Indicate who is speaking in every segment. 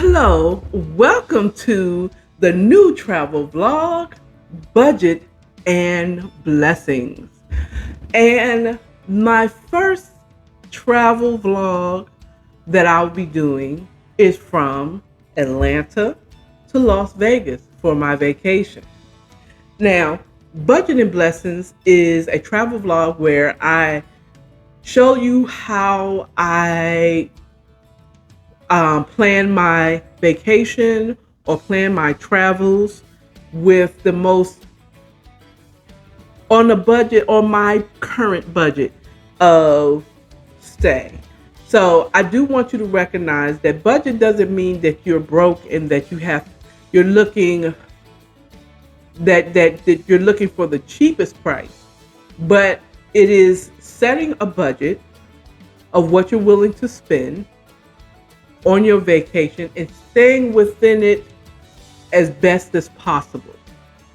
Speaker 1: Hello, welcome to the new travel vlog, Budget and Blessings. And my first travel vlog that I'll be doing is from Atlanta to Las Vegas for my vacation. Now, Budget and Blessings is a travel vlog where I show you how I plan my vacation or plan my travels with the most on a budget on my current budget of stay. So I do want you to recognize that budget doesn't mean that you're broke and that you're looking that you're looking for the cheapest price, but it is setting a budget of what you're willing to spend on your vacation and staying within it as best as possible.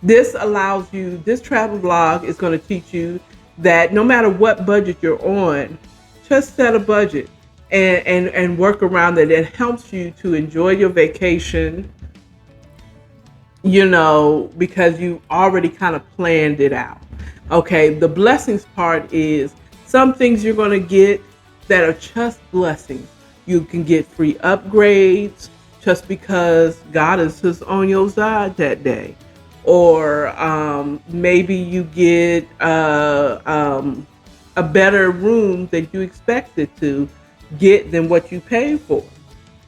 Speaker 1: This travel vlog is going to teach you that no matter what budget you're on, just set a budget and work around it. It helps you to enjoy your vacation, because you already kind of planned it out. Okay, the blessings part is some things you're going to get that are just blessings. You can get free upgrades just because God is just on your side that day. Or maybe you get a better room than you expected to get than what you paid for.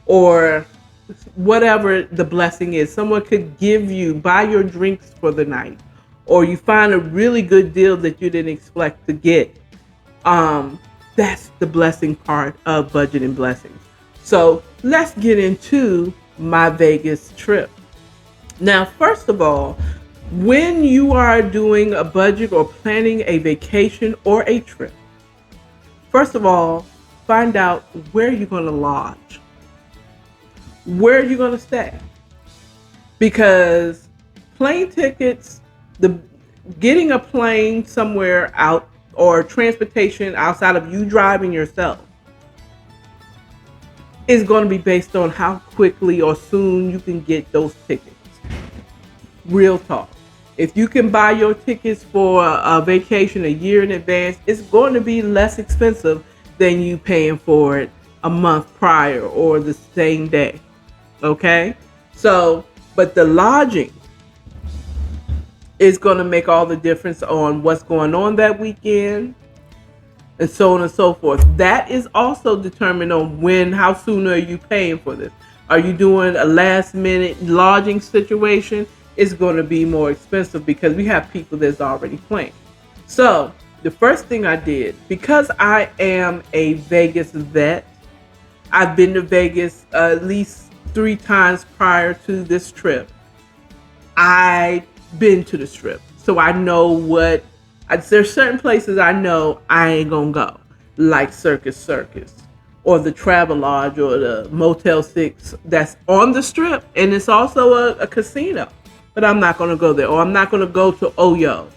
Speaker 1: Or whatever the blessing is. Someone could buy your drinks for the night. Or you find a really good deal that you didn't expect to get. That's the blessing part of budget and blessings. So let's get into my Vegas trip. Now, first of all, when you are doing a budget or planning a vacation or a trip, first of all, find out where you're going to lodge, where you're going to stay. Because plane tickets, getting a plane somewhere out or transportation outside of you driving yourself is going to be based on how quickly or soon you can get those tickets. Real talk. If you can buy your tickets for a vacation a year in advance, it's going to be less expensive than you paying for it a month prior or the same day. Okay? So, but the lodging is going to make all the difference on what's going on that weekend and so on and so forth. That is also determined on how soon are you paying for this. Are you doing a last minute lodging situation? It's going to be more expensive because we have people that's already planned. So the first thing I did, because I am a Vegas vet, I've been to Vegas at least 3 times prior to this trip. I've been to the Strip, so I know there's certain places I know I ain't gonna go, like Circus, or the Travelodge, or the Motel 6 that's on the Strip, and it's also a casino, but I'm not gonna go there, or I'm not gonna go to Oyo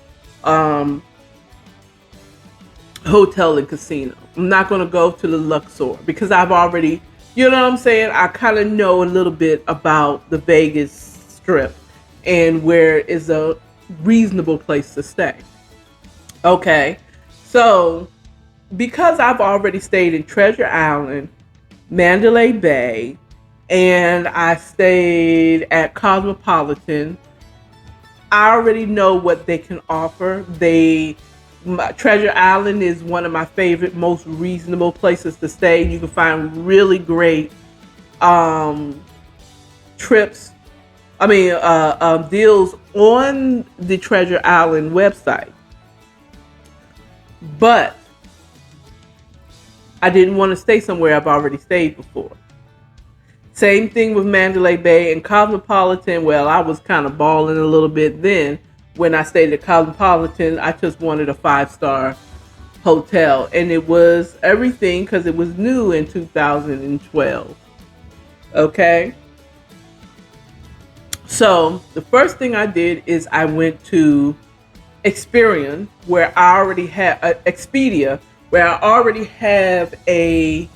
Speaker 1: Hotel and Casino. I'm not gonna go to the Luxor because I've already, you know what I'm saying, I kind of know a little bit about the Vegas Strip and where is a reasonable place to stay. Okay, so because I've already stayed in Treasure Island, Mandalay Bay, and I stayed at Cosmopolitan, I already know what they can offer. Treasure Island is one of my favorite, most reasonable places to stay. You can find really great trips. Deals on the Treasure Island website. But I didn't want to stay somewhere I've already stayed before. Same thing with Mandalay Bay and Cosmopolitan. Well, I was kind of balling a little bit then. When I stayed at Cosmopolitan, I just wanted a 5-star hotel. And it was everything because it was new in 2012. Okay? So the first thing I did is I went to Expedia, where I already have a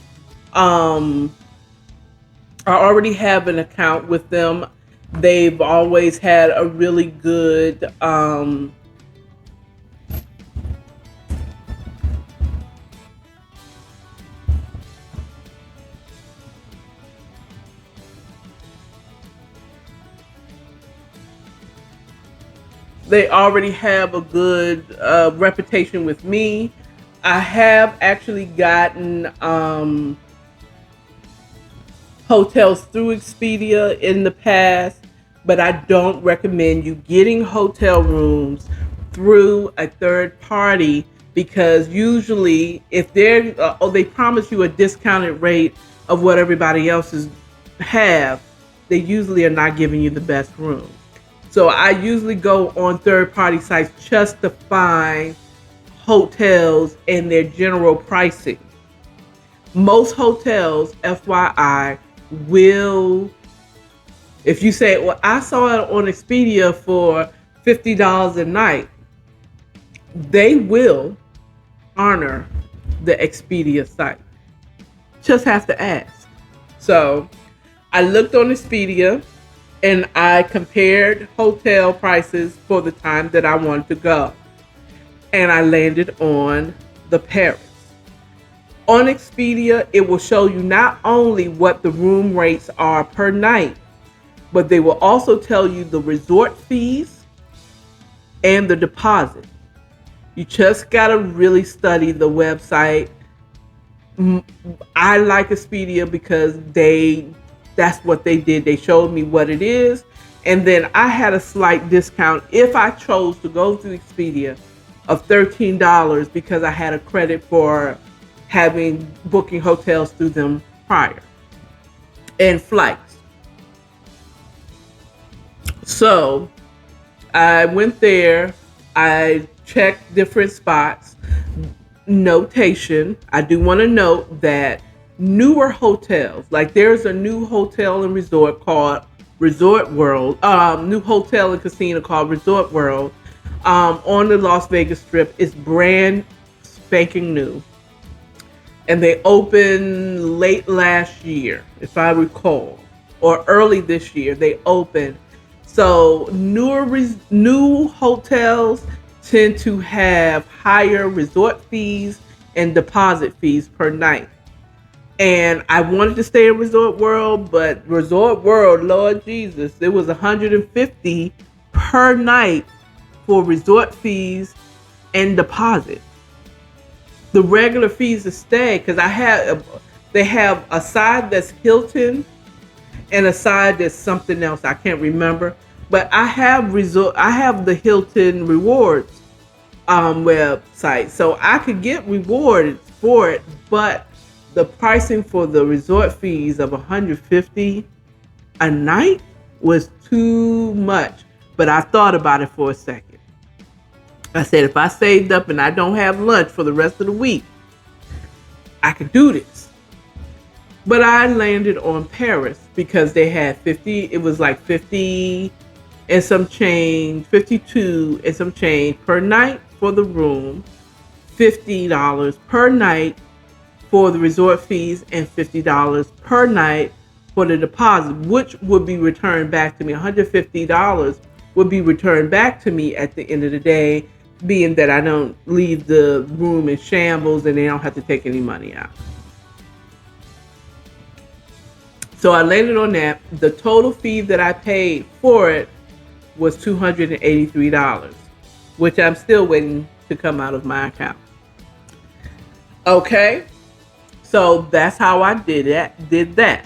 Speaker 1: I already have an account with them. They've always had a really good they already have a good reputation with me. I have actually gotten hotels through Expedia in the past, but I don't recommend you getting hotel rooms through a third party because usually if they're they promise you a discounted rate of what everybody else is have, they usually are not giving you the best room. So I usually go on third party sites just to find hotels and their general pricing. Most hotels, FYI, will, if you say, well, I saw it on Expedia for $50 a night, they will honor the Expedia site. Just have to ask. So I looked on Expedia and I compared hotel prices for the time that I wanted to go. And I landed on the Paris. On Expedia, it will show you not only what the room rates are per night, but they will also tell you the resort fees and the deposit. You just gotta really study the website. I like Expedia because that's what they did. They showed me what it is. And then I had a slight discount if I chose to go through Expedia of $13 because I had a credit for having booking hotels through them prior and flights. So I went there, I checked different spots. Notation, I do want to note that newer hotels, like there's a new hotel and resort called Resort World, new hotel and casino called Resort World on the Las Vegas Strip. Is brand spanking new. And they opened late last year, if I recall, or early this year. They opened. So new hotels tend to have higher resort fees and deposit fees per night. And I wanted to stay in Resort World, but Resort World, Lord Jesus, it was $150 per night for resort fees and deposit. The regular fees to stay, because they have a side that's Hilton and a side that's something else I can't remember. But I have the Hilton rewards website, so I could get rewarded for it. But the pricing for the resort fees of $150 a night was too much. But I thought about it for a second. I said, if I saved up and I don't have lunch for the rest of the week, I could do this. But I landed on Paris because they had 50, it was like 50 and some change, 52 and some change per night for the room, $50 per night for the resort fees, and $50 per night for the deposit, which would be returned back to me. $150 would be returned back to me at the end of the day, being that I don't leave the room in shambles and they don't have to take any money out. So I landed on that. The total fee that I paid for it was $283, which I'm still waiting to come out of my account. Okay, so that's how I did that.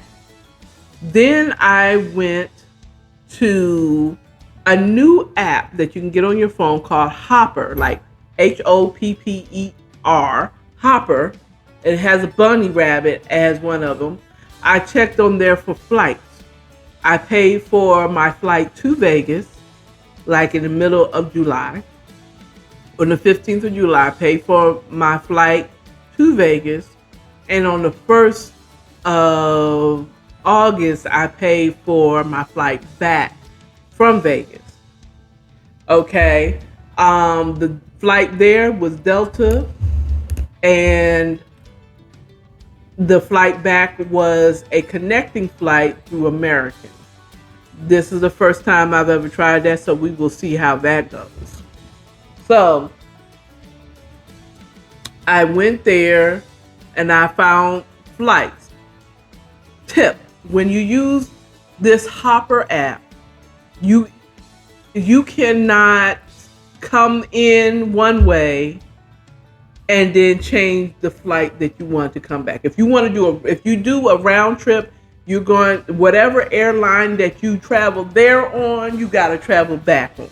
Speaker 1: Then I went to a new app that you can get on your phone called Hopper, like Hopper, Hopper. It has a bunny rabbit as one of them. I checked on there for flights. I paid for my flight to Vegas, like in the middle of July. On the 15th of July, I paid for my flight to Vegas. And on the 1st of August, I paid for my flight back from Vegas. Okay. The flight there was Delta, and The flight back was a connecting flight through American. This is the first time I've ever tried that, so we will see how that goes. So I went there and I found flights. Tip: when you use this Hopper app, you cannot come in one way and then change the flight that you want to come back. If you do a round trip, you're going whatever airline that you travel there on, you got to travel back on.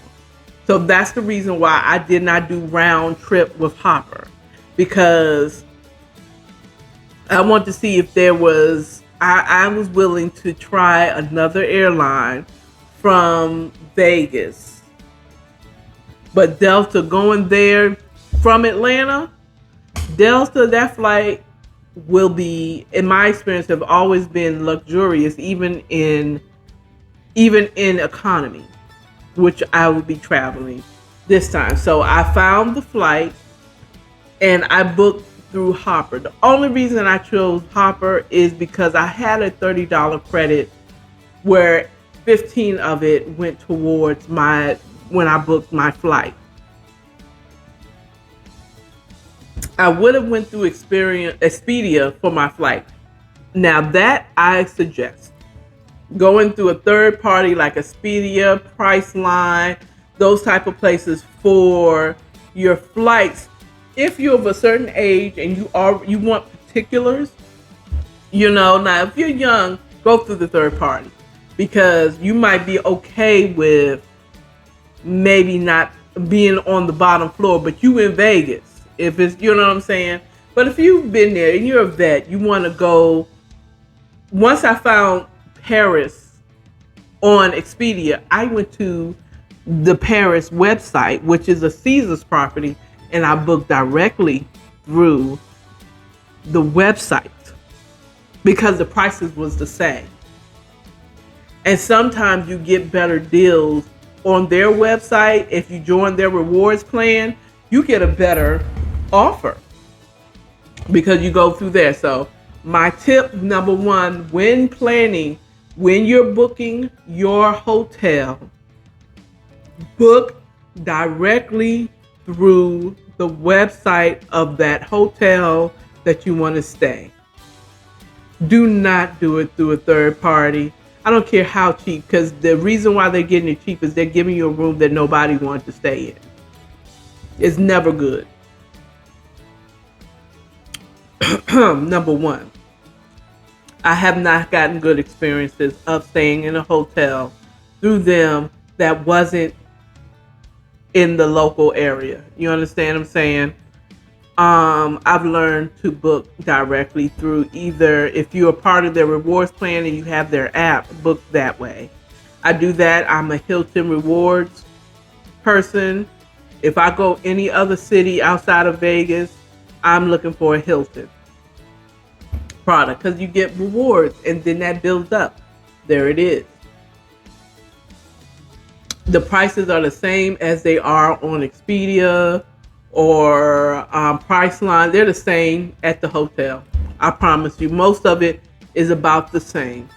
Speaker 1: So that's the reason why I did not do round trip with Hopper, because I want to see if there was I was willing to try another airline from Vegas. But Delta, going there from Atlanta, Delta, that flight will be, in my experience, have always been luxurious, even in economy, which I will be traveling this time. So I found the flight and I booked through Hopper. The only reason I chose Hopper is because I had a $30 credit where 15 of it went towards when I booked my flight. I would have went through Expedia for my flight. Now that I suggest going through a third party like Expedia, Priceline, those type of places for your flights. If you're of a certain age and you want particulars, now if you're young, go through the third party, because you might be okay with maybe not being on the bottom floor, but you in Vegas, if it's, you know what I'm saying? But if you've been there and you're a vet, you want to go. Once I found Paris on Expedia, I went to the Paris website, which is a Caesars property, and I booked directly through the website because the prices was the same. And sometimes you get better deals on their website. If you join their rewards plan, you get a better offer because you go through there. So my tip number one, when you're booking your hotel, book directly through the website of that hotel that you want to stay. Do not do it through a third party. I don't care how cheap, because the reason why they're getting it cheap is they're giving you a room that nobody wants to stay in. It's never good. Number one, I have not gotten good experiences of staying in a hotel through them that wasn't in the local area. You understand what I'm saying? I've learned to book directly through either, if you're a part of their rewards plan and you have their app, book that way. I do that. I'm a Hilton Rewards person. If I go any other city outside of Vegas, I'm looking for a Hilton product because you get rewards and then that builds up. There it is. The prices are the same as they are on Expedia or Priceline. They're the same at the hotel. I promise you, most of it is about the same.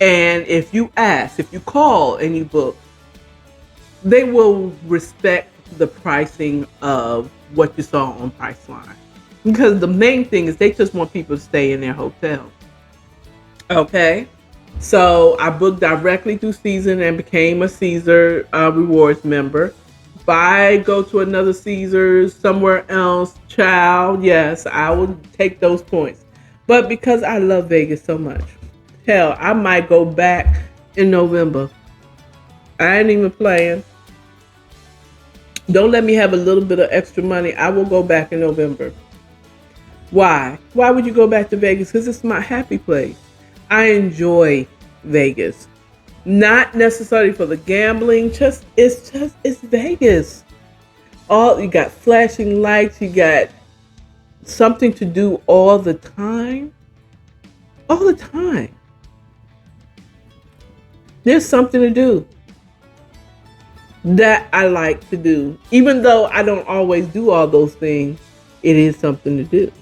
Speaker 1: And if you call and you book, they will respect the pricing of what you saw on Priceline. Because the main thing is they just want people to stay in their hotel. Okay? So I booked directly through Caesar and became a Caesar Rewards member. If I go to another Caesars somewhere else, child, yes, I will take those points. But because I love Vegas so much, hell, I might go back in November. I ain't even playing. Don't let me have a little bit of extra money. I will go back in November. Why? Why would you go back to Vegas? Because it's my happy place. I enjoy Vegas. Not necessarily for the gambling, it's Vegas. You got flashing lights, you got something to do all the time. All the time. There's something to do that I like to do. Even though I don't always do all those things, it is something to do.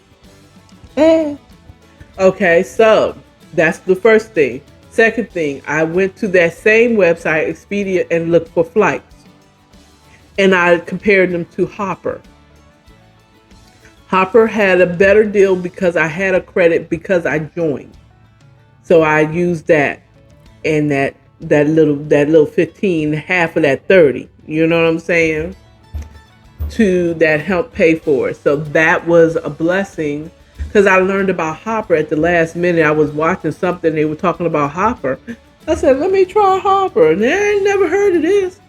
Speaker 1: Okay, so that's the first thing. Second thing, I went to that same website, Expedia, and looked for flights. And I compared them to Hopper. Hopper had a better deal because I had a credit because I joined. So I used that, and that little 15, half of that 30. You know what I'm saying? To that helped pay for it. So that was a blessing because I learned about Hopper at the last minute. I was watching something, they were talking about Hopper. I said, let me try Hopper. And I ain't never heard of this.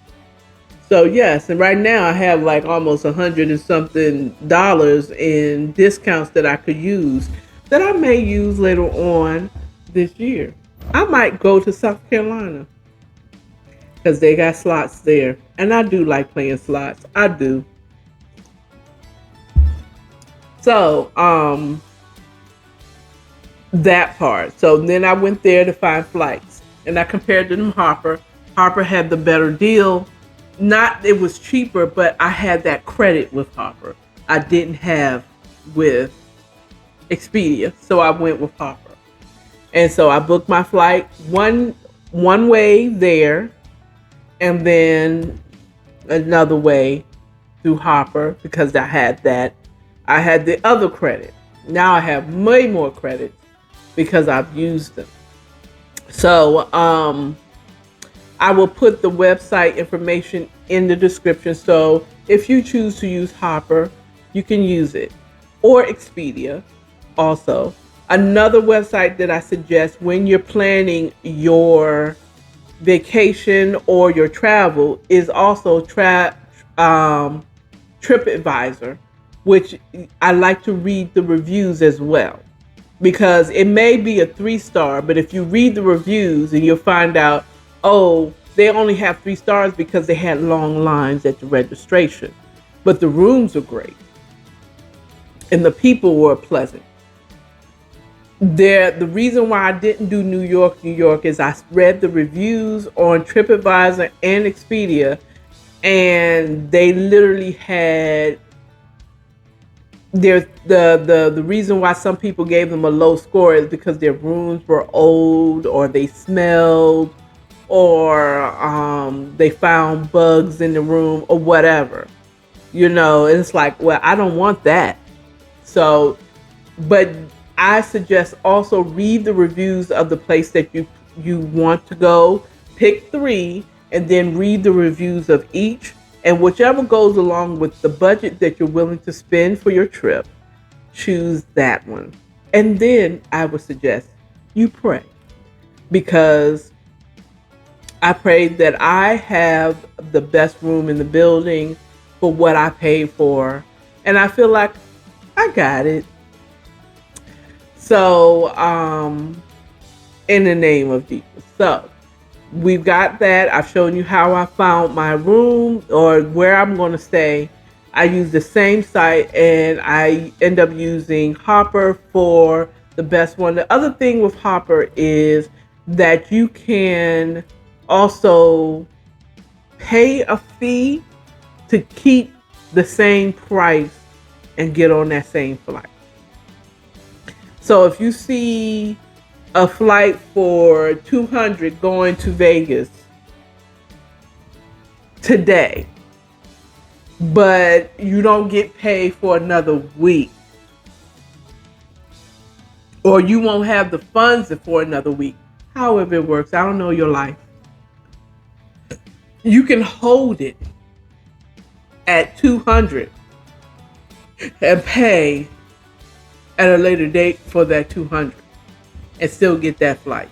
Speaker 1: So yes, and right now I have like almost 100 and something dollars in discounts that I could use that I may use later on this year. I might go to South Carolina because they got slots there. And I do like playing slots. I do. So, that part. So then I went there to find flights and I compared them to Hopper. Hopper had the better deal. Not it was cheaper, but I had that credit with Hopper. I didn't have with Expedia. So I went with Hopper. And so I booked my flight one way there and then another way through Hopper because I had that. I had the other credit. Now I have way more credits because I've used them. So I will put the website information in the description. So if you choose to use Hopper, you can use it. Or Expedia also. Another website that I suggest when you're planning your vacation or your travel is also TripAdvisor, which I like to read the reviews as well. Because it may be a 3-star, but if you read the reviews and you'll find out, oh, they only have 3 stars because they had long lines at the registration. But the rooms are great. And the people were pleasant. The reason why I didn't do New York is I read the reviews on TripAdvisor and Expedia, and they literally had the reason why some people gave them a low score is because their rooms were old or they smelled or they found bugs in the room or whatever. You know, it's like, well, I don't want that. So, but I suggest also read the reviews of the place that you want to go. Pick 3 and then read the reviews of each. And whichever goes along with the budget that you're willing to spend for your trip, choose that one. And then I would suggest you pray. Because I pray that I have the best room in the building for what I paid for. And I feel like I got it. So, in the name of Jesus. So, we've got that. I've shown you how I found my room or where I'm going to stay. I use the same site and I end up using Hopper for the best one. The other thing with Hopper is that you can also pay a fee to keep the same price and get on that same flight. So if you see a flight for $200 going to Vegas today, but you don't get paid for another week, or you won't have the funds for another week, however it works, I don't know your life, you can hold it at $200 and pay at a later date for that $200 and still get that flight.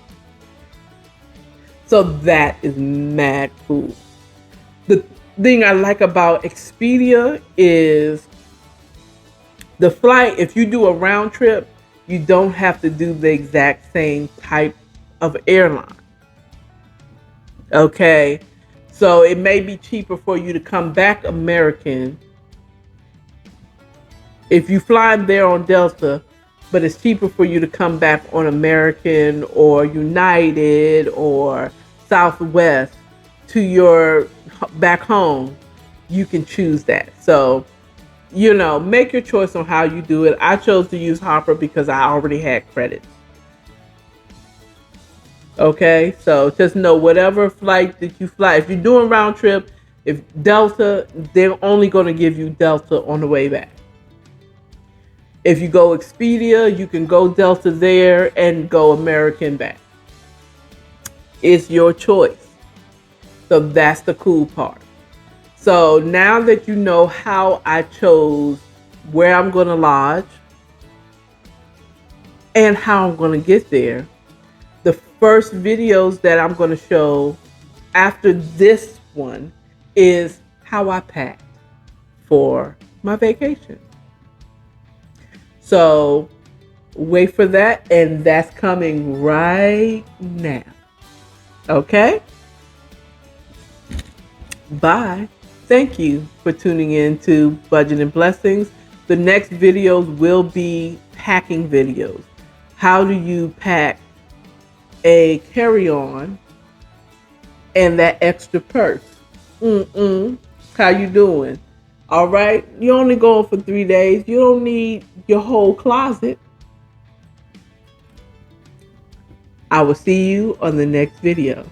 Speaker 1: So that is mad cool. The thing I like about Expedia is the flight, if you do a round trip, you don't have to do the exact same type of airline. Okay, so it may be cheaper for you to come back American if you fly there on Delta, but it's cheaper for you to come back on American or United or Southwest to your back home. You can choose that. So make your choice on how you do it. I chose to use Hopper because I already had credits. Okay, so just know whatever flight that you fly, if you're doing round trip, if Delta, they're only going to give you Delta on the way back. If you go Expedia, you can go Delta there and go American back. It's your choice. So that's the cool part. So now that you know how I chose where I'm going to lodge and how I'm going to get there, the first videos that I'm going to show after this one is how I packed for my vacation. So wait for that, and that's coming right now. Okay? Bye. Thank you for tuning in to Budget and Blessings. The next videos will be packing videos. How do you pack a carry-on and that extra purse? How you doing? All right. You're only going for 3 days. You don't need your whole closet. I will see you on the next video.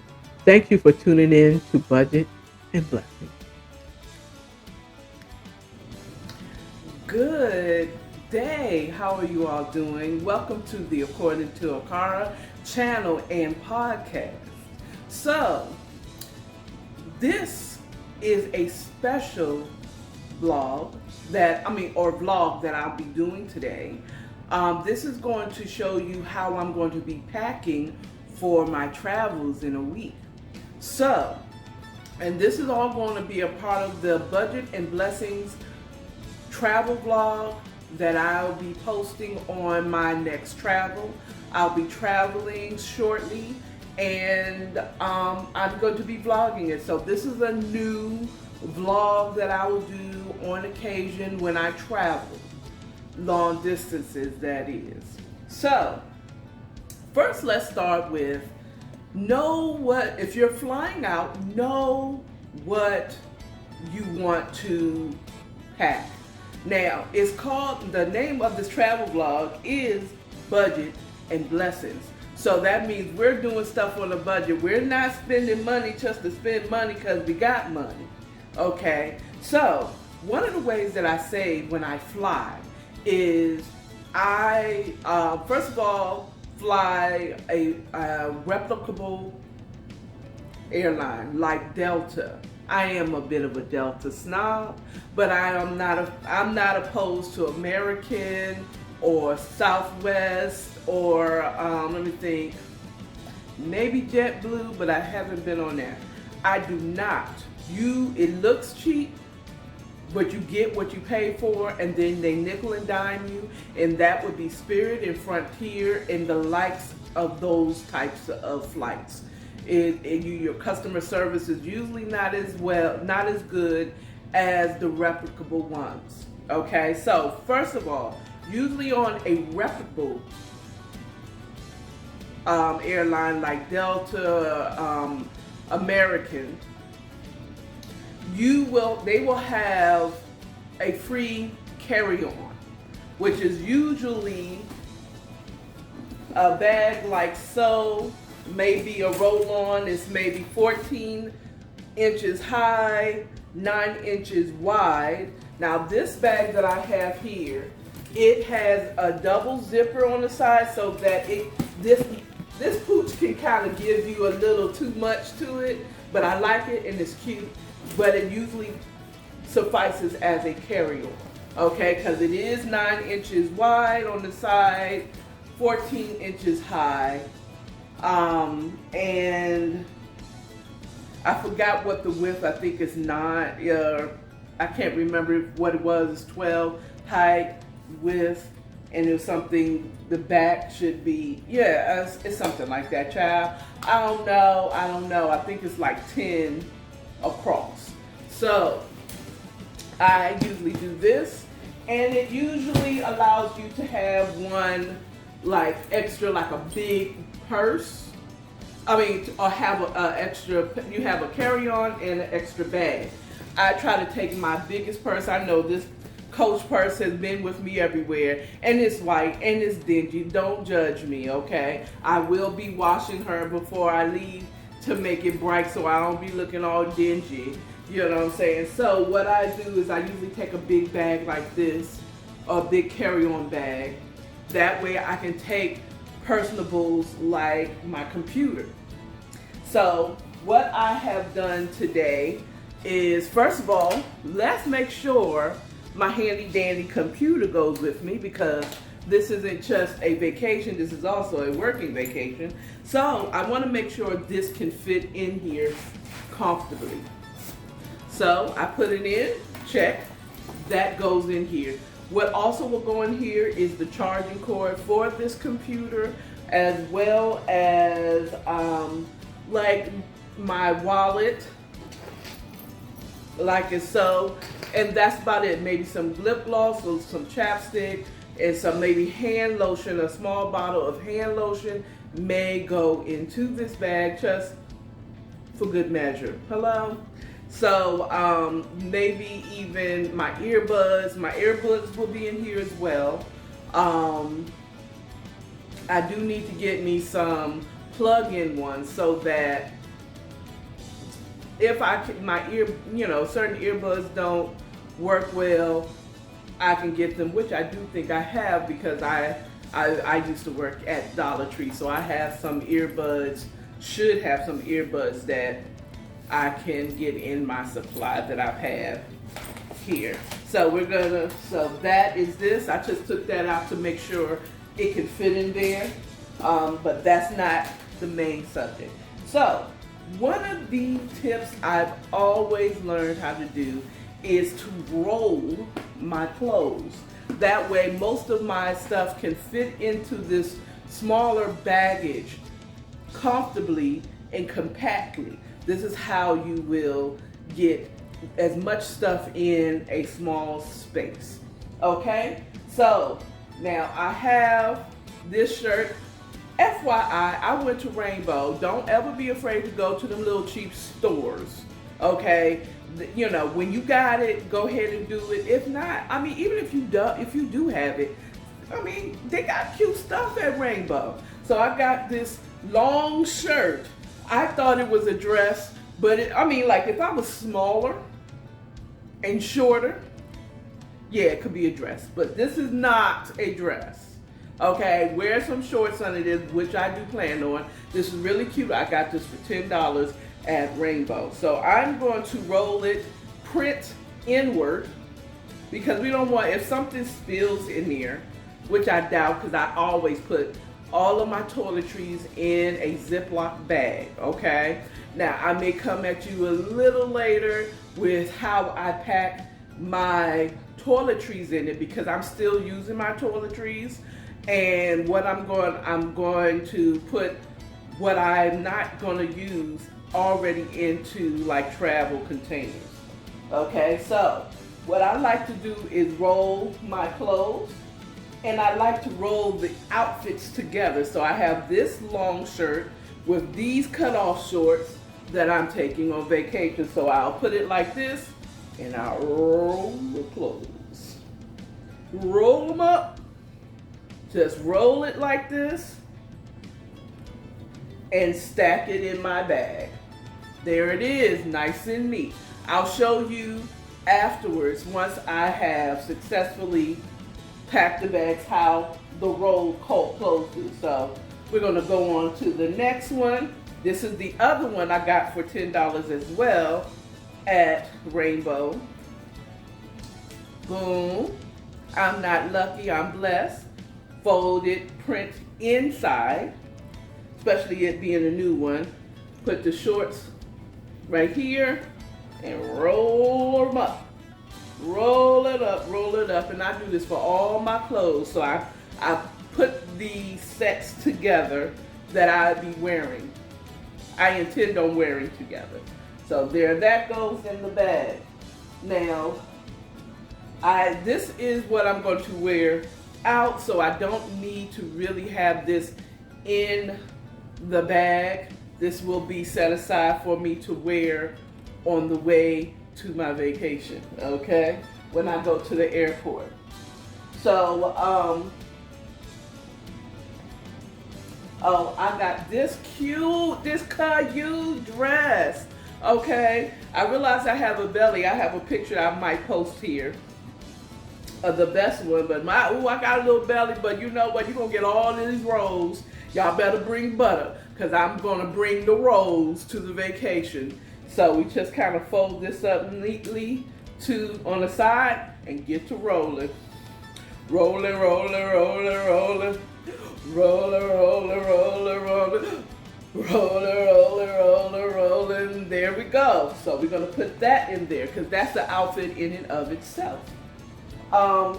Speaker 1: Thank you for tuning in to Budget and Blessings. Good day. How are you all doing? Welcome to the According to AKARA channel and podcast. So, this is a special vlog that I'll be doing today. This is going to show you how I'm going to be packing for my travels in a week. So, and this is all going to be a part of the Budget and Blessings travel vlog that I'll be posting on my next travel. I'll be traveling shortly, and I'm going to be vlogging it. So this is a new vlog that I will do on occasion when I travel, long distances that is. So first, let's start with if you're flying out, know what you want to pack. Now, the name of this travel vlog is Budget and Blessings. So that means we're doing stuff on a budget. We're not spending money just to spend money because we got money. Okay? So, one of the ways that I save when I fly is I, first of all, fly a replicable airline like Delta. I am a bit of a Delta snob, but I'm not opposed to American or Southwest or let me think, maybe JetBlue, but I haven't been on that. I do not. It looks cheap, but you get what you pay for, and then they nickel and dime you, and that would be Spirit and Frontier and the likes of those types of flights. Your customer service is usually not as good as the replicable ones. Okay, so first of all, usually on a replicable airline like Delta, American, they will have a free carry-on, which is usually a bag like so. Maybe a roll-on is maybe 14 inches high, 9 inches wide. Now this bag that I have here, it has a double zipper on the side so that this pooch can kind of give you a little too much to it, but I like it and it's cute, but it usually suffices as a carry-on, okay, because it is 9 inches wide on the side, 14 inches high. And I forgot what the width, I think it's 9, I can't remember what it was, it's 12, height, width, and it was something, the back should be, it's something like that, child. I don't know, I think it's like 10 across. So, I usually do this, and it usually allows you to have one, like, extra, like a big purse, or have you have a carry-on and an extra bag. I try to take my biggest purse. I know this Coach purse has been with me everywhere, and it's white and it's dingy. Don't judge me, okay? I will be washing her before I leave to make it bright so I don't be looking all dingy. You know what I'm saying? So what I do is I usually take a big bag like this, a big carry-on bag. That way I can take personables like my computer. So what I have done today is, first of all, let's make sure my handy dandy computer goes with me, because this isn't just a vacation, this is also a working vacation. So I want to make sure this can fit in here comfortably. So I put it in, check, that goes in here. What also will go in here is the charging cord for this computer, as well as like my wallet, like so, and that's about it. Maybe some lip gloss or some chapstick and some maybe hand lotion. A small bottle of hand lotion may go into this bag just for good measure. Hello? So maybe even my earbuds. My earbuds will be in here as well. I do need to get me some plug-in ones so that if my ear, certain earbuds don't work well, I can get them, which I do think I have, because I used to work at Dollar Tree, so I have some earbuds, should have some earbuds that I can get in my supply that I have here. So so that is this. I just took that out to make sure it can fit in there, but that's not the main subject. So one of the tips I've always learned how to do is to roll my clothes. That way most of my stuff can fit into this smaller baggage comfortably and compactly. This is how you will get as much stuff in a small space. Okay, so now I have this shirt. FYI, I went to Rainbow. Don't ever be afraid to go to them little cheap stores. Okay, when you got it, go ahead and do it. If not, I mean, even if you do have it, I mean, they got cute stuff at Rainbow. So I got this long shirt. I thought it was a dress, but like if I was smaller and shorter, yeah, it could be a dress. But this is not a dress. Okay, wear some shorts under this, which I do plan on. This is really cute. I got this for $10 at Rainbow. So I'm going to roll it print inward, because we don't want, if something spills in here, which I doubt, because I always put all of my toiletries in a Ziploc bag, okay? Now, I may come at you a little later with how I pack my toiletries in it, because I'm still using my toiletries. And what I'm going to put what I'm not going to use already into like travel containers. Okay, so what I like to do is roll my clothes, and I like to roll the outfits together. So I have this long shirt with these cutoff shorts that I'm taking on vacation. So I'll put it like this, and I'll roll the clothes. Roll them up. Just roll it like this and stack it in my bag. There it is, nice and neat. I'll show you afterwards, once I have successfully packed the bags, how the roll closes. So we're gonna go on to the next one. This is the other one I got for $10 as well at Rainbow. Boom. I'm not lucky, I'm blessed. Folded print inside, especially it being a new one. Put the shorts right here and roll them up. Roll it up, and I do this for all my clothes. So I put the sets together that I'll be wearing. I intend on wearing together. So there, that goes in the bag. Now, this is what I'm going to wear out, so I don't need to really have this in the bag. This will be set aside for me to wear on the way to my vacation, okay? when I go to the airport. So, oh, I got this Caillou dress. Okay, I realize I have a belly. I have a picture I might post here of the best one, but I got a little belly, but you know what? You're gonna get all of these rolls. Y'all better bring butter, because I'm gonna bring the rolls to the vacation. So we just kind of fold this up neatly on the side and get to rolling. Rolling, rolling, rolling, rolling. Rolling, rolling, rolling, rolling. Rolling, rolling, rolling, rolling. There we go. So we're gonna put that in there because that's the outfit in and of itself. I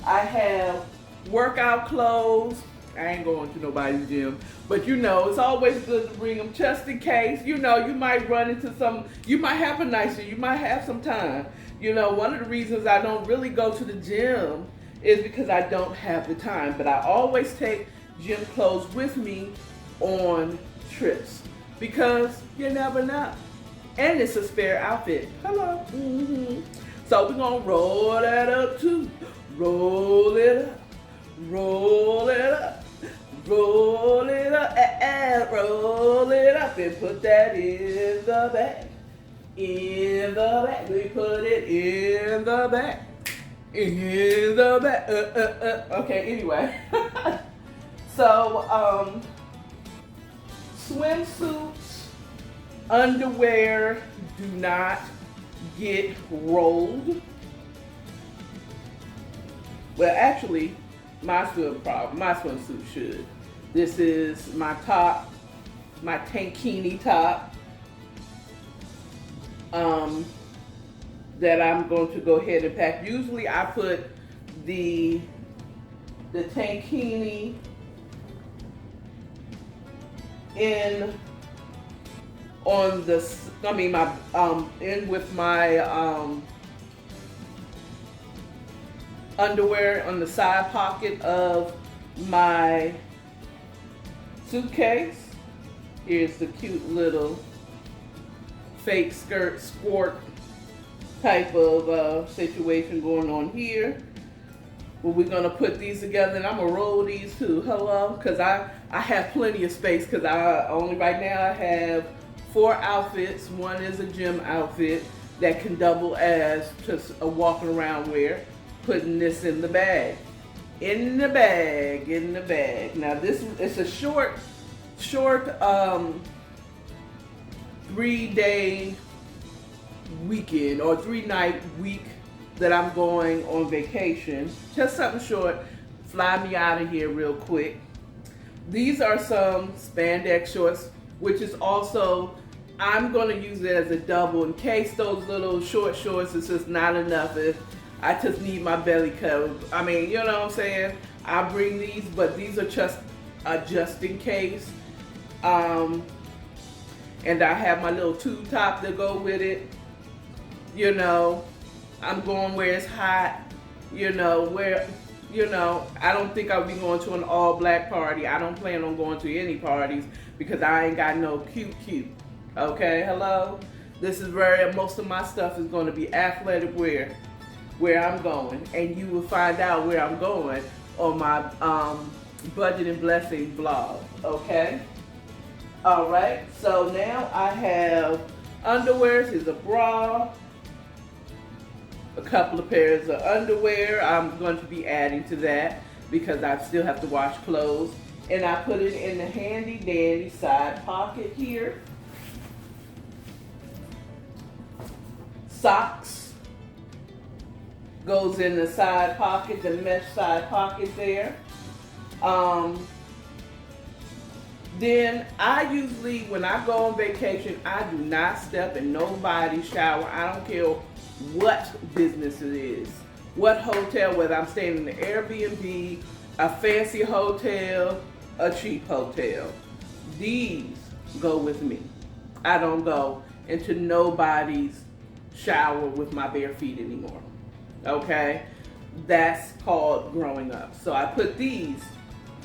Speaker 1: have workout clothes. I ain't going to nobody's gym, but you know, it's always good to bring them just in case. You know, you might run into you might have a nice day, you might have some time. You know, one of the reasons I don't really go to the gym is because I don't have the time, but I always take gym clothes with me on trips because you never know. And it's a spare outfit. Hello. Mm-hmm. So we're going to roll that up too. Roll it up. Roll it up. Roll it up. And roll it up and put that in the bag. In the bag. We put it in the bag. In the bag. Okay, anyway. So, swimsuits, underwear do not get rolled. Well, actually, my swimsuit should. This is my top, my tankini top, that I'm going to go ahead and pack. Usually I put the tankini in with my underwear on the side pocket of my suitcase. Here's the cute little fake skirt sport type of situation going on here. Well, we're gonna put these together, and I'm gonna roll these too. Hello, because I have plenty of space, because right now I have 4 outfits. One is a gym outfit that can double as just a walking around wear. Putting this in the bag. In the bag, in the bag. Now it's a short 3-day weekend or 3-night week that I'm going on vacation. Just something short. Fly me out of here real quick. These are some spandex shorts, which is also, I'm going to use it as a double in case those little short shorts is just not enough. I just need my belly covered. I mean, you know what I'm saying? I bring these, but these are just in case. And I have my little tube top to go with it. You know, I'm going where it's hot. You know, I don't think I'll be going to an all black party. I don't plan on going to any parties because I ain't got no cute. Okay, hello? This is most of my stuff is going to be athletic wear where I'm going, and you will find out where I'm going on my Budget and Blessing blog, okay? All right, so now I have underwear. Here's a bra, a couple of pairs of underwear. I'm going to be adding to that because I still have to wash clothes, and I put it in the handy dandy side pocket here. Socks goes in the side pocket, the mesh side pocket there. Then I usually, when I go on vacation, I do not step in nobody's shower. I don't care what business it is, what hotel, whether I'm staying in an Airbnb, a fancy hotel, a cheap hotel. These go with me. I don't go into nobody's shower with my bare feet anymore. Okay, that's called growing up. So I put these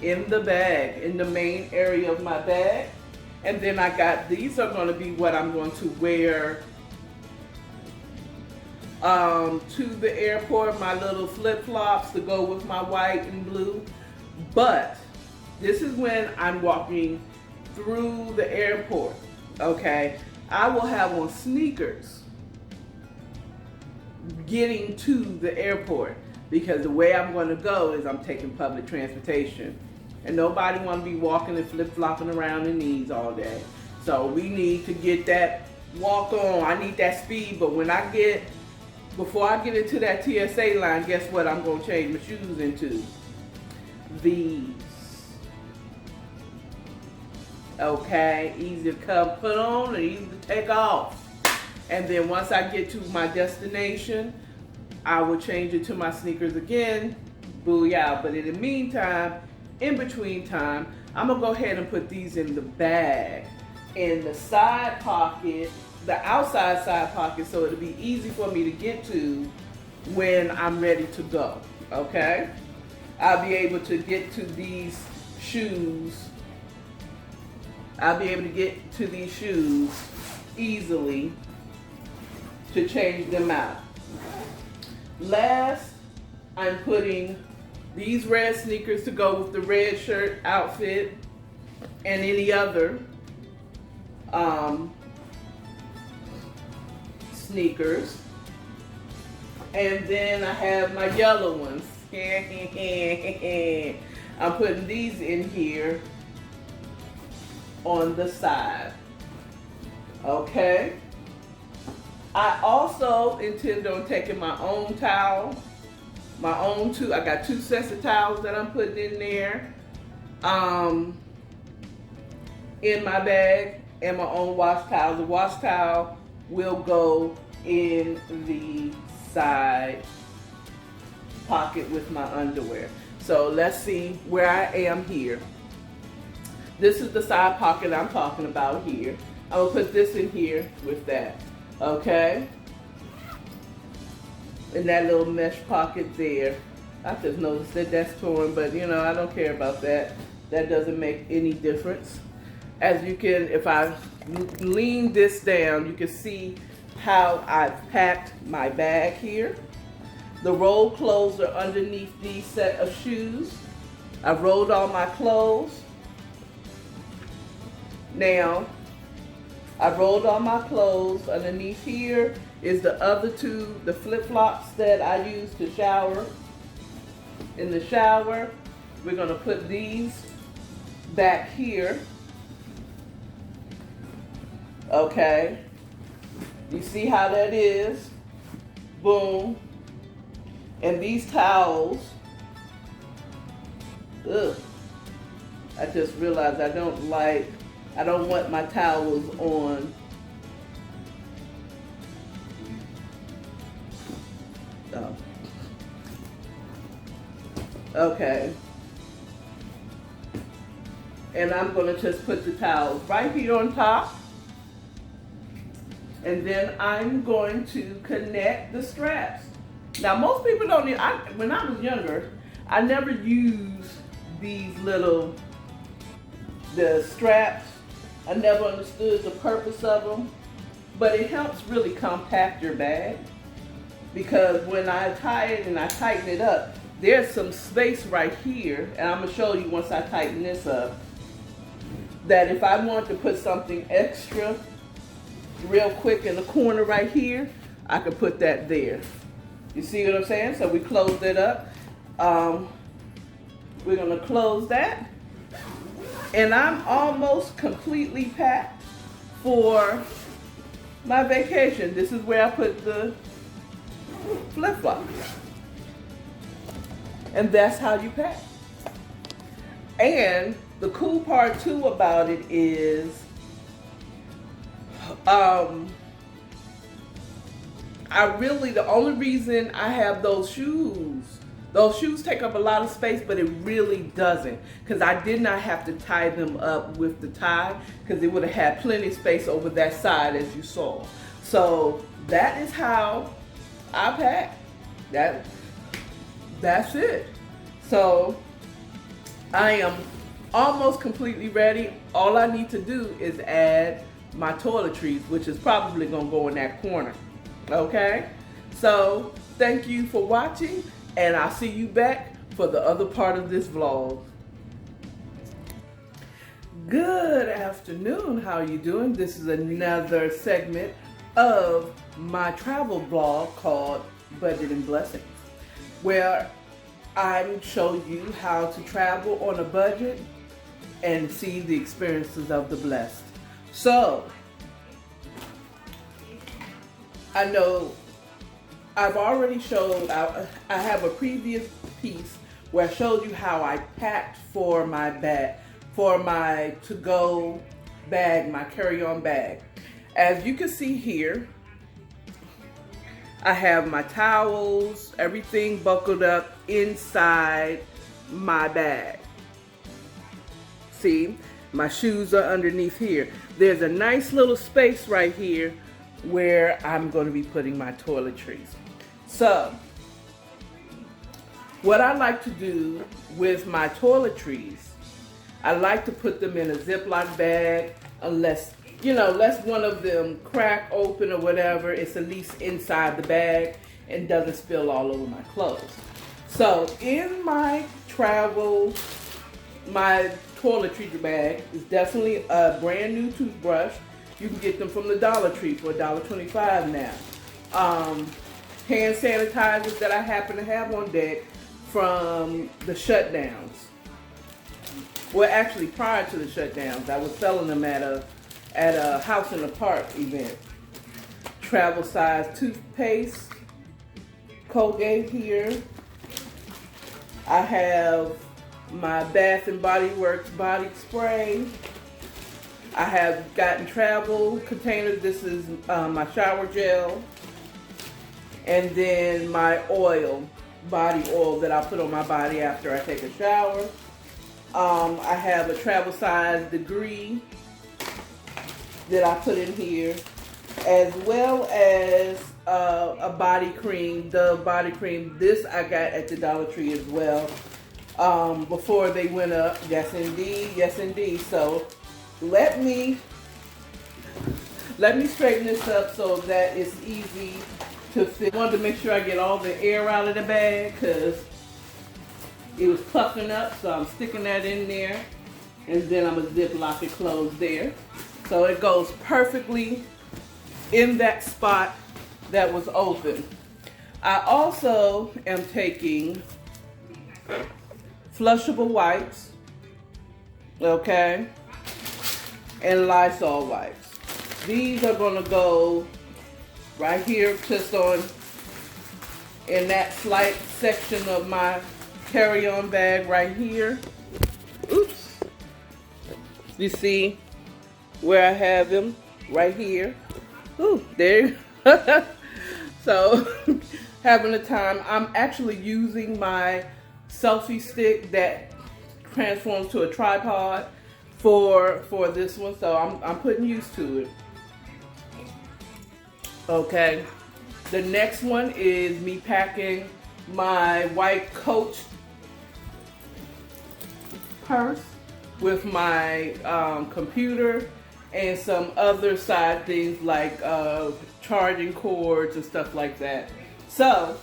Speaker 1: in the bag, in the main area of my bag, and then these are going to be what I'm going to wear to the airport, my little flip-flops to go with my white and blue. But this is when I'm walking through the airport, okay? I will have on sneakers getting to the airport because the way I'm going to go is I'm taking public transportation. And nobody want to be walking and flip-flopping around in these all day. So we need to get that walk on. I need that speed, but before I get into that TSA line, guess what I'm going to change my shoes into? These. Okay, easy to come put on and easy to take off. And then once I get to my destination, I will change it to my sneakers again, booyah. But in the meantime, in between time, I'm gonna go ahead and put these in the bag, in the side pocket, the outside side pocket, so it'll be easy for me to get to when I'm ready to go, okay? I'll be able to get to these shoes. I'll be able to get to these shoes easily to change them out. Last, I'm putting these red sneakers to go with the red shirt outfit and any other sneakers. And then I have my yellow ones. I'm putting these in here on the side. Okay. I also intend on taking my own towel, I got 2 sets of towels that I'm putting in there, in my bag, and my own wash towel. The wash towel will go in the side pocket with my underwear. So let's see where I am here. This is the side pocket I'm talking about here. I will put this in here with that, okay? In that little mesh pocket there. I just noticed that that's torn, but you know, I don't care about that. That doesn't make any difference. As you can, if I lean this down, you can see how I've packed my bag here. The roll clothes are underneath these set of shoes. I've rolled all my clothes. Now, I've rolled all my clothes. Underneath here is the other 2, the flip-flops that I use to shower. In the shower, we're gonna put these back here. Okay, you see how that is? Boom. And these towels, ugh, I just realized I don't want my towels on. Oh. Okay. And I'm gonna just put the towels right here on top. And then I'm going to connect the straps. Now most people don't need, when I was younger, I never used these the straps. I never understood the purpose of them, but it helps really compact your bag because when I tie it and I tighten it up, there's some space right here, and I'm gonna show you once I tighten this up, that if I want to put something extra real quick in the corner right here, I could put that there. You see what I'm saying? So we closed it up. We're gonna close that. And I'm almost completely packed for my vacation. This is where I put the flip-flops. And that's how you pack. And the cool part too about it is, the only reason I have those shoes take up a lot of space, but it really doesn't, because I did not have to tie them up with the tie, because it would have had plenty of space over that side as you saw. So that is how I pack. That's it. So I am almost completely ready. All I need to do is add my toiletries, which is probably gonna go in that corner. Okay? So thank you for watching, and I'll see you back for the other part of this vlog. Good afternoon, how are you doing? This is another segment of my travel blog called Budget and Blessings, where I show you how to travel on a budget and see the experiences of the blessed. So, I know I've already showed, I have a previous piece where I showed you how I packed for my bag, for my to-go bag, my carry-on bag. As you can see here, I have my towels, everything buckled up inside my bag. See, my shoes are underneath here. There's a nice little space right here where I'm going to be putting my toiletries. So, what I like to do with my toiletries, I like to put them in a Ziploc bag, unless one of them crack open or whatever, it's at least inside the bag and doesn't spill all over my clothes. So in my my toiletry bag is definitely a brand new toothbrush. You can get them from the Dollar Tree for $1.25 now. Hand sanitizers that I happen to have on deck from the shutdowns. Well, actually, prior to the shutdowns, I was selling them at a house in the park event. Travel size toothpaste, Colgate here. I have my Bath and Body Works body spray. I have gotten travel containers. This is my shower gel. And then my oil, body oil that I put on my body after I take a shower. I have a travel size degree that I put in here, as well as a body cream, the body cream. This I got at the Dollar Tree as well, before they went up. Yes indeed, yes indeed. So let me straighten this up so that it's easy to fit. I wanted to make sure I get all the air out of the bag because it was puffing up, so I'm sticking that in there, and then I'm gonna Ziploc it closed there. So it goes perfectly in that spot that was open. I also am taking flushable wipes, okay, and Lysol wipes. These are gonna go right here, just on in that slight section of my carry-on bag right here. Oops. You see where I have them? Right here. Ooh, there. So, having a time. I'm actually using my selfie stick that transforms to a tripod for this one. So I'm putting used to it. Okay. The next one is me packing my white Coach purse with my computer and some other side things like charging cords and stuff like that. So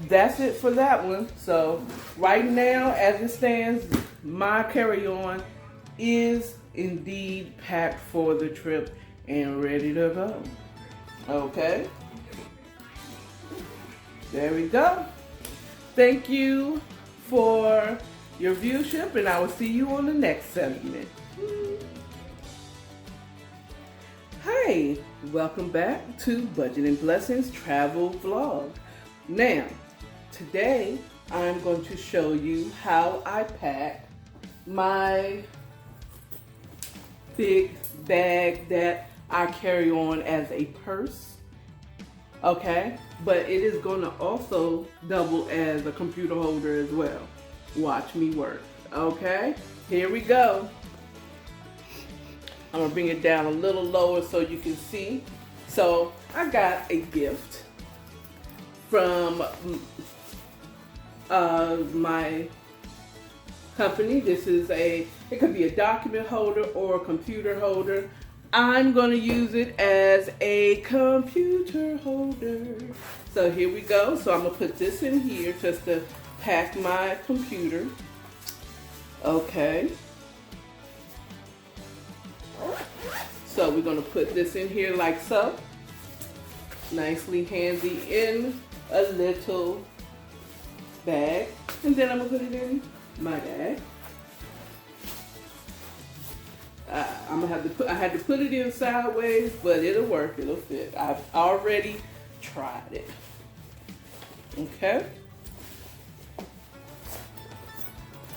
Speaker 1: that's it for that one. So right now, as it stands, my carry-on is indeed packed for the trip and ready to go. Okay, there we go. Thank you for your viewership, and I will see you on the next segment. Hey, welcome back to Budget and Blessings Travel Vlog. Now, today I'm going to show you how I pack my big bag that I carry on as a purse. Okay, but it is going to also double as a computer holder as well. Watch me work. Okay, here we go. I'm gonna bring it down a little lower so you can see. So I got a gift from my company. This is it could be a document holder or a computer holder. I'm going to use it as a computer holder. So here we go. So I'm going to put this in here just to pack my computer. Okay. So we're going to put this in here like so. Nicely handy in a little bag. And then I'm going to put it in my bag. I had to put it in sideways, but it'll work, it'll fit. I've already tried it. Okay.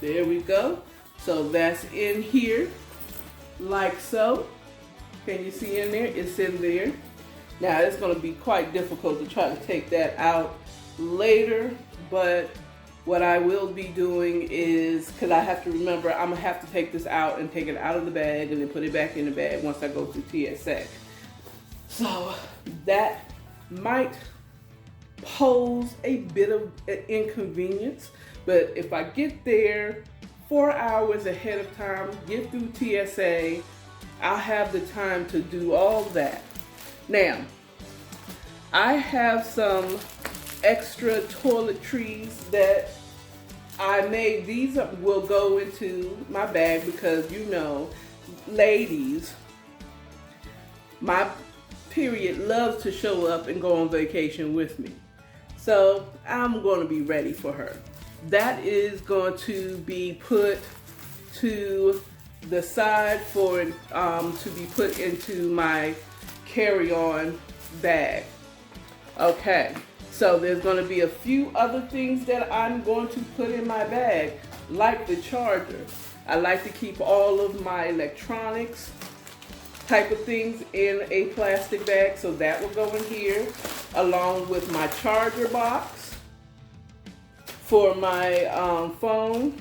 Speaker 1: There we go. So that's in here, like so. Can you see in there? It's in there. Now it's going to be quite difficult to try to take that out later, but what I will be doing is, because I have to remember, I'm going to have to take this out and take it out of the bag and then put it back in the bag once I go through TSA. So that might pose a bit of an inconvenience, but if I get there 4 hours ahead of time, get through TSA, I'll have the time to do all that. Now, I have some extra toiletries that I made. These will go into my bag because, you know, ladies, my period loves to show up and go on vacation with me. So I'm going to be ready for her. That is going to be put to the side for to be put into my carry-on bag. Okay, so there's going to be a few other things that I'm going to put in my bag, like the charger. I like to keep all of my electronics type of things in a plastic bag, so that will go in here, along with my charger box for my phone,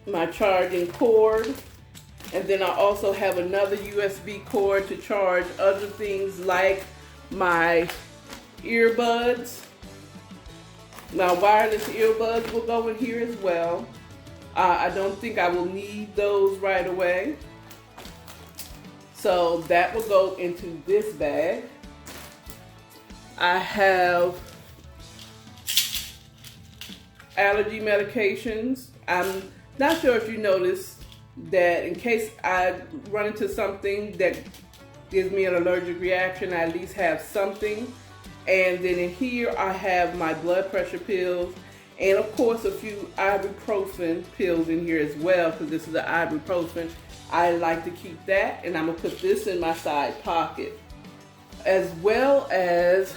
Speaker 1: my charging cord, and then I also have another USB cord to charge other things like my earbuds. My wireless earbuds will go in here as well. I don't think I will need those right away. So that will go into this bag. I have allergy medications. I'm not sure if you noticed that in case I run into something that gives me an allergic reaction, I at least have something. And then in here I have my blood pressure pills, and of course a few ibuprofen pills in here as well, because this is the ibuprofen. I like to keep that, and I'm gonna put this in my side pocket. As well as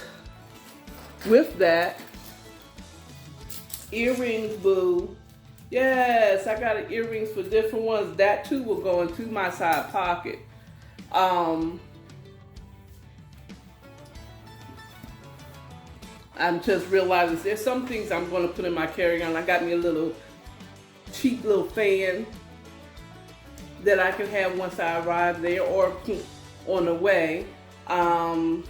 Speaker 1: with that, earrings, boo. Yes, I got earrings for different ones. That too will go into my side pocket. I'm just realizing there's some things I'm going to put in my carry-on. I got me a little cheap little fan that I can have once I arrive there or on the way. You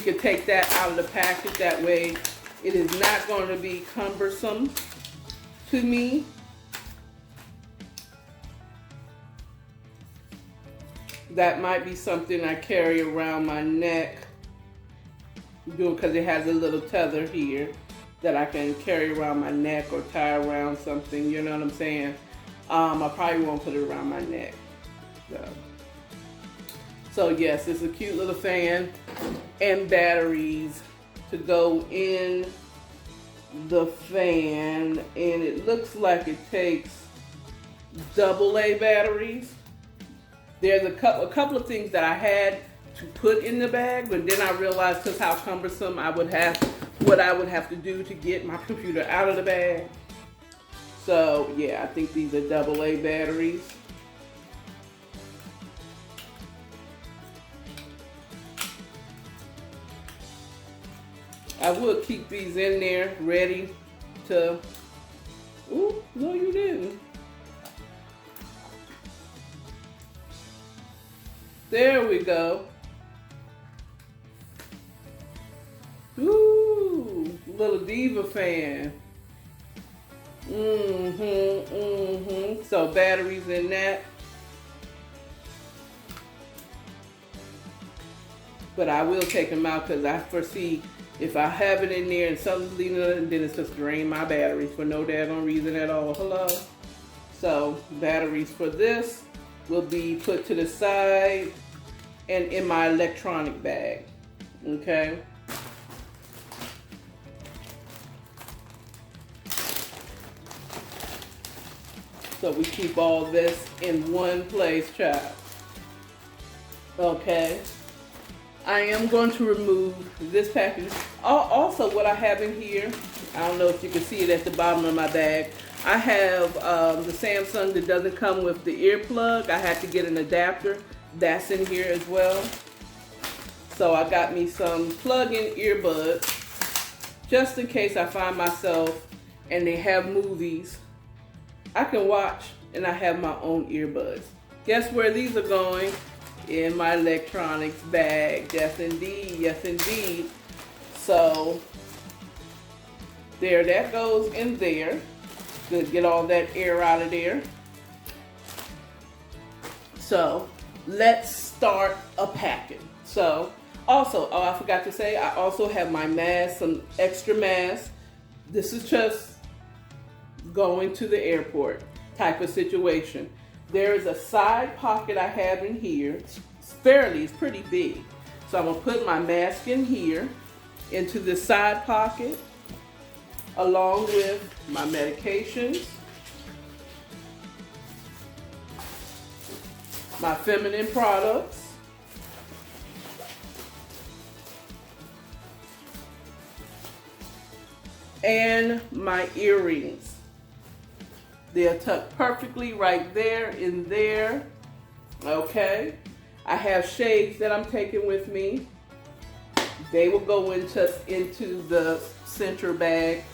Speaker 1: can take that out of the package. That way it is not going to be cumbersome to me. That might be something I carry around my neck, because it has a little tether here that I can carry around my neck or tie around something, you know what I'm saying? I probably won't put it around my neck. So yes, it's a cute little fan and batteries to go in the fan, and it looks like it takes AA batteries. There's a couple of things that I had to put in the bag, but then I realized just how cumbersome what I would have to do to get my computer out of the bag. So yeah, I think these are AA batteries. I would keep these in there ready to, ooh, no you didn't. There we go. Ooh, little diva fan. So batteries in that. but I will take them out because I foresee if I have it in there and something's leaving it, then it's just drain my batteries for no daggone reason at all. Hello. So batteries for this will be put to the side and in my electronic bag. Okay. So we keep all this in one place, child. Okay. I am going to remove this package. Also, what I have in here, I don't know if you can see it at the bottom of my bag. I have the Samsung that doesn't come with the earplug. I had to get an adapter. That's in here as well. So I got me some plug-in earbuds just in case I find myself and they have movies I can watch and I have my own earbuds. Guess where these are going? In my electronics bag. Yes indeed, yes indeed. So there, that goes in there. Good, get all that air out of there. So let's start a packing. So also, oh, I forgot to say, I also have my mask, some extra masks. This is just going to the airport type of situation. There is a side pocket I have in here. It's pretty big. So I'm gonna put my mask in here, into this side pocket, along with my medications, my feminine products, and my earrings. They're tucked perfectly right there in there. Okay. I have shades that I'm taking with me. They will go into the central bag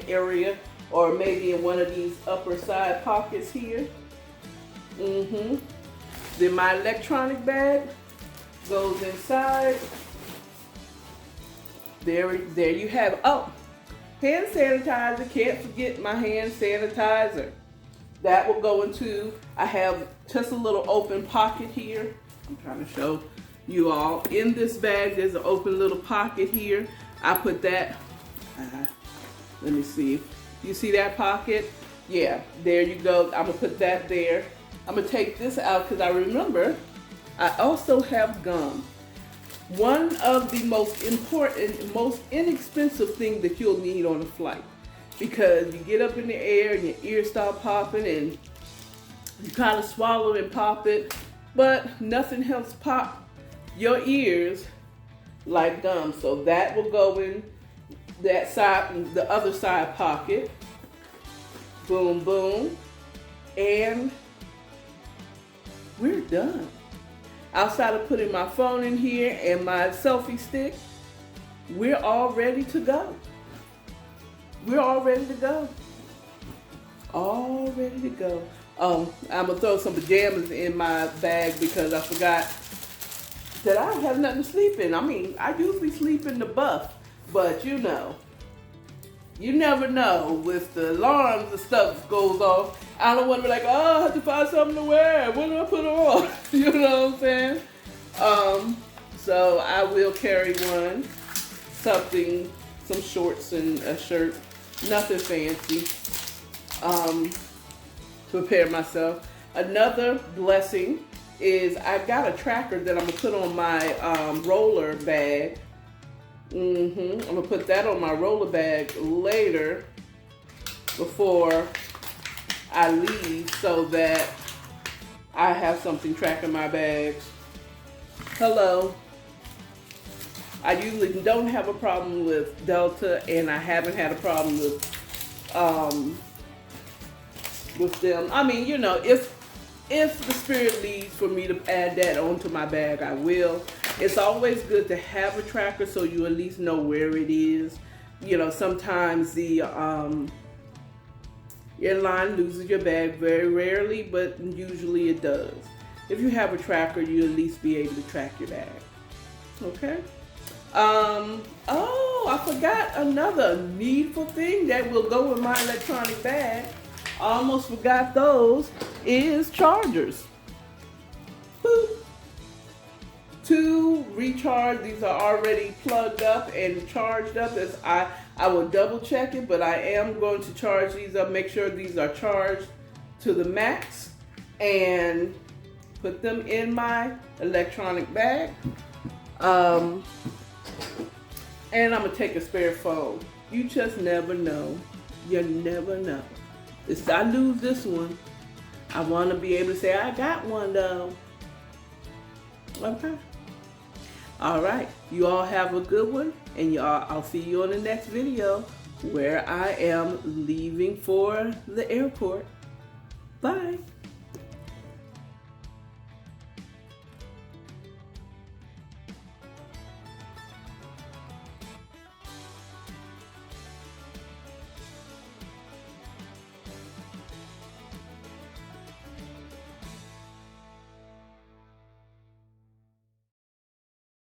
Speaker 1: area, or maybe in one of these upper side pockets here. Then my electronic bag goes inside. There you have it. Oh, hand sanitizer, can't forget my hand sanitizer. That will go into, I have just a little open pocket here. I'm trying to show you all. In this bag, there's an open little pocket here. I put that, let me see. You see that pocket? Yeah, there you go. I'm gonna put that there. I'm gonna take this out because I remember I also have gum. One of the most important, most inexpensive thing that you'll need on a flight, because you get up in the air and your ears start popping and you kind of swallow and pop it, but nothing helps pop your ears like gum. So that will go in that side, the other side pocket. Boom, boom. And we're done. Outside of putting my phone in here and my selfie stick, we're all ready to go. We're all ready to go. All ready to go. I'm gonna throw some pajamas in my bag because I forgot that I have nothing to sleep in. I mean, I usually sleep in the buff, but you know, you never know with the alarms and stuff goes off. I don't want to be like, oh, I have to find something to wear. What do I put on? You know what I'm saying? So I will carry one, something, some shorts and a shirt, nothing fancy, to prepare myself. Another blessing is I got a tracker that I'm gonna put on my roller bag. I'm gonna put that on my roller bag later before I leave so that I have something tracking my bags. Hello. I usually don't have a problem with Delta, and I haven't had a problem with them. I mean, you know, if the spirit leads for me to add that onto my bag, I will. It's always good to have a tracker so you at least know where it is. You know, sometimes the airline loses your bag, very rarely, but usually it does. If you have a tracker, you'll at least be able to track your bag. Okay? Oh, I forgot another needful thing that will go in my electronic bag. I almost forgot those, is chargers. Boop. to recharge. These are already plugged up and charged up. As I will double check it, but I am going to charge these up, make sure these are charged to the max, and put them in my electronic bag. And I'm gonna take a spare phone. You just never know. You never know. If I lose this one, I want to be able to say I got one though. Okay. All right. You all have a good one, and I'll see you on the next video where I am leaving for the airport. Bye.